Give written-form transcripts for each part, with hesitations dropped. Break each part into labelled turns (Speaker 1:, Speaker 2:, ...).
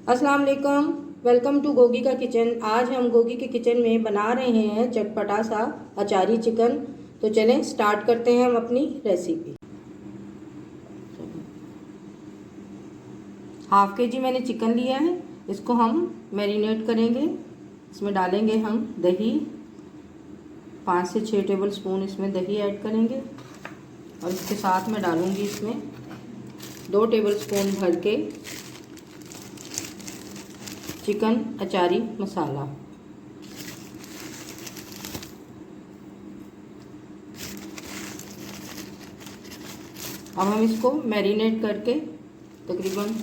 Speaker 1: अस्सलाम वालेकुम, welcome to Gogi का किचन। आज हम गोगी के किचन में बना रहे हैं चटपटा सा अचारी चिकन। तो चलें स्टार्ट करते हैं हम अपनी रेसिपी। हाफ के जी मैंने चिकन लिया है, इसको हम मैरिनेट करेंगे। इसमें डालेंगे हम दही, 5 से 6 टेबल स्पून इसमें दही ऐड करेंगे। और इसके साथ में डालूँगी इसमें 2 टेबल स्पून भर के चिकन अचारी मसाला। अब हम इसको मैरिनेट करके तकरीबन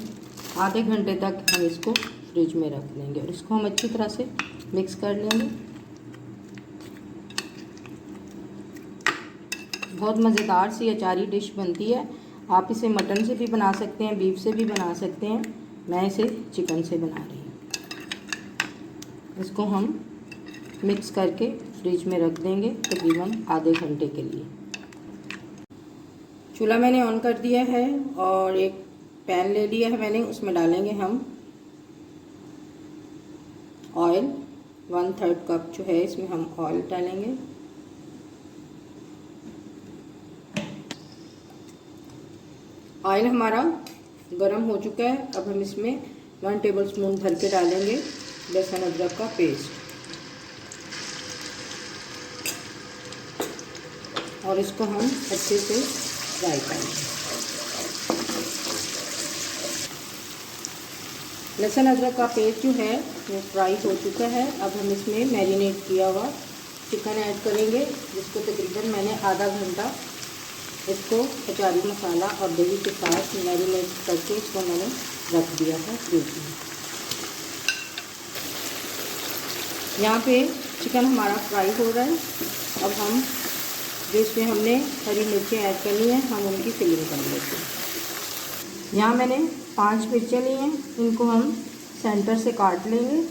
Speaker 1: आधे घंटे तक हम इसको फ्रिज में रख देंगे और इसको हम अच्छी तरह से मिक्स कर लेंगे। बहुत मज़ेदार सी अचारी डिश बनती है। आप इसे मटन से भी बना सकते हैं, बीफ से भी बना सकते हैं। मैं इसे चिकन से बना रही हूँ। इसको हम मिक्स करके फ्रिज में रख देंगे तकरीबन आधे घंटे के लिए। चूल्हा मैंने ऑन कर दिया है और एक पैन ले लिया है मैंने। उसमें डालेंगे हम ऑयल, 1/3 कप जो है इसमें हम ऑयल डालेंगे। ऑयल हमारा गरम हो चुका है। अब हम इसमें 1 टेबल स्पून भर के डालेंगे लहसुन अदरक का पेस्ट और इसको हम अच्छे से फ्राई करेंगे। लहसुन अदरक का पेस्ट जो है वो फ्राई हो चुका है। अब हम इसमें मैरिनेट किया हुआ चिकन ऐड करेंगे, जिसको तकरीबन मैंने आधा घंटा इसको अचारी मसाला और दही के साथ मैरिनेट करके इसको मैंने रख दिया था फ्रिज में। यहाँ पे चिकन हमारा फ्राई हो रहा है। अब हम जो इसमें हमने हरी मिर्चें ऐड करनी है, हम उनकी फिलिंग कर लेते हैं। यहाँ मैंने 5 मिर्चें ली हैं, इनको हम सेंटर से काट लेंगे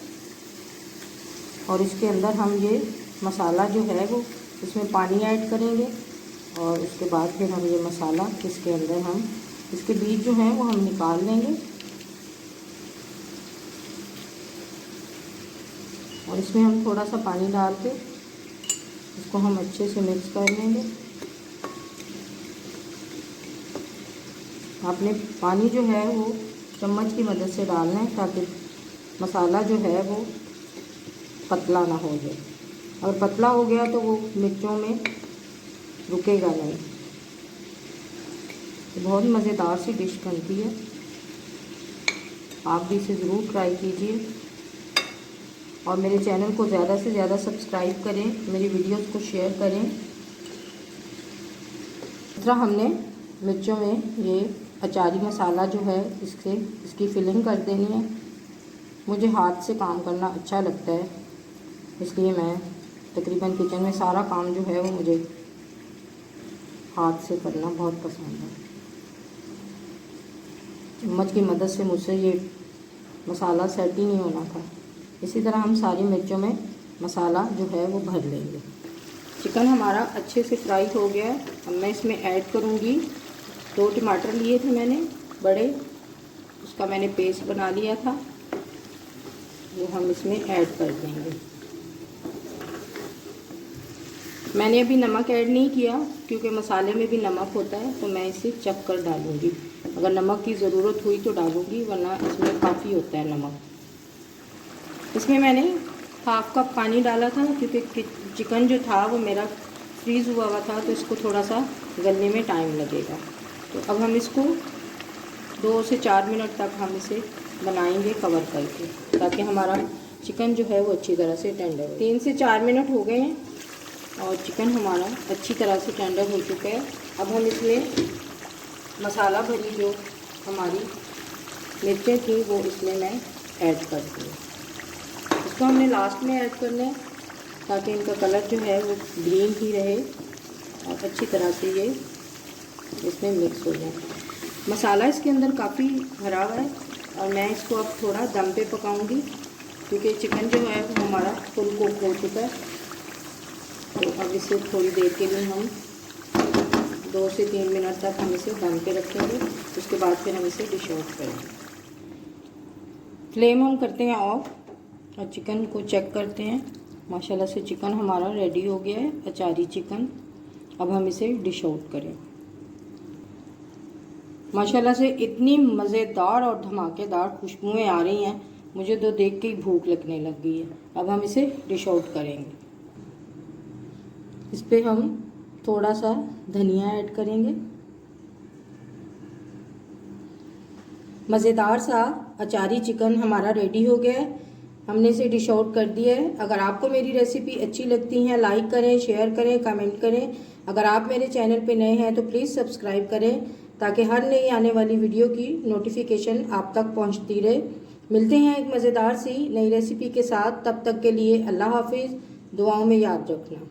Speaker 1: और इसके अंदर हम ये मसाला जो है वो इसमें पानी ऐड करेंगे और उसके बाद फिर हम ये मसाला इसके अंदर हम इसके बीज जो हैं वो हम निकाल लेंगे और इसमें हम थोड़ा सा पानी डाल के इसको हम अच्छे से मिक्स कर लेंगे। आपने पानी जो है वो चम्मच की मदद से डालना है ताकि मसाला जो है वो पतला ना हो जाए। अगर पतला हो गया तो वो मिर्चों में रुकेगा नहीं। तो बहुत मज़ेदार सी डिश बनती है, आप भी इसे ज़रूर ट्राई कीजिए और मेरे चैनल को ज़्यादा से ज़्यादा सब्सक्राइब करें, मेरी वीडियोस को शेयर करें। इस तरह हमने मिर्चों में ये अचारी मसाला जो है इसकी फिलिंग कर देनी है। मुझे हाथ से काम करना अच्छा लगता है, इसलिए मैं तकरीबन किचन में सारा काम जो है वो मुझे हाथ से करना बहुत पसंद है। चम्मच की मदद से मुझसे ये मसाला सेट ही नहीं होना था। इसी तरह हम सारी मिर्चों में मसाला जो है वो भर लेंगे। चिकन हमारा अच्छे से फ्राई हो गया है। अब मैं इसमें ऐड करूँगी 2 टमाटर लिए थे मैंने बड़े, उसका मैंने पेस्ट बना लिया था, वो हम इसमें ऐड कर देंगे। मैंने अभी नमक ऐड नहीं किया क्योंकि मसाले में भी नमक होता है, तो मैं इसे चख कर डालूँगी। अगर नमक की ज़रूरत हुई तो डालूँगी, वरना इसमें काफ़ी होता है नमक। इसमें मैंने 1/2 कप पानी डाला था क्योंकि चिकन जो था वो मेरा फ्रीज़ हुआ था, तो इसको थोड़ा सा गलने में टाइम लगेगा। तो अब हम इसको 2 से 4 मिनट तक हम इसे बनाएंगे कवर करके, ताकि हमारा चिकन जो है वो अच्छी तरह से टेंडर हो। 3 से 4 मिनट हो गए हैं और चिकन हमारा अच्छी तरह से टेंडर हो चुका है। अब हम इसमें मसाला भरी जो हमारी मिर्चें थी वो इसमें मैं ऐड करती हूँ। इसको हमने लास्ट में ऐड करना है ताकि इनका कलर जो है वो ग्रीन ही रहे और अच्छी तरह से ये इसमें मिक्स हो जाए। मसाला इसके अंदर काफ़ी भरा हुआ है और मैं इसको अब थोड़ा दम पे पकाऊंगी क्योंकि चिकन जो है वो हमारा फुल कुक हो चुका है। तो अब इसे थोड़ी देर के लिए हम 2 से 3 मिनट तक हम इसे दम पे रखेंगे। उसके बाद फिर हम इसे डिश आउट करेंगे। फ्लेम हम करते हैं ऑफ और चिकन को चेक करते हैं। माशाल्लाह से चिकन हमारा रेडी हो गया है, अचारी चिकन। अब हम इसे डिश आउट करें। माशाल्लाह से इतनी मज़ेदार और धमाकेदार खुशबुएं आ रही हैं, मुझे तो देख के ही भूख लगने लग गई है। अब हम इसे डिश आउट करेंगे। इस पर हम थोड़ा सा धनिया ऐड करेंगे। मज़ेदार सा अचारी चिकन हमारा रेडी हो गया है। हमने इसे डिश आउट कर दिया है। अगर आपको मेरी रेसिपी अच्छी लगती है, लाइक करें, शेयर करें, कमेंट करें। अगर आप मेरे चैनल पे नए हैं तो प्लीज़ सब्सक्राइब करें ताकि हर नई आने वाली वीडियो की नोटिफिकेशन आप तक पहुंचती रहे। मिलते हैं एक मज़ेदार सी नई रेसिपी के साथ। तब तक के लिए अल्लाह हाफिज़। दुआओं में याद रखना।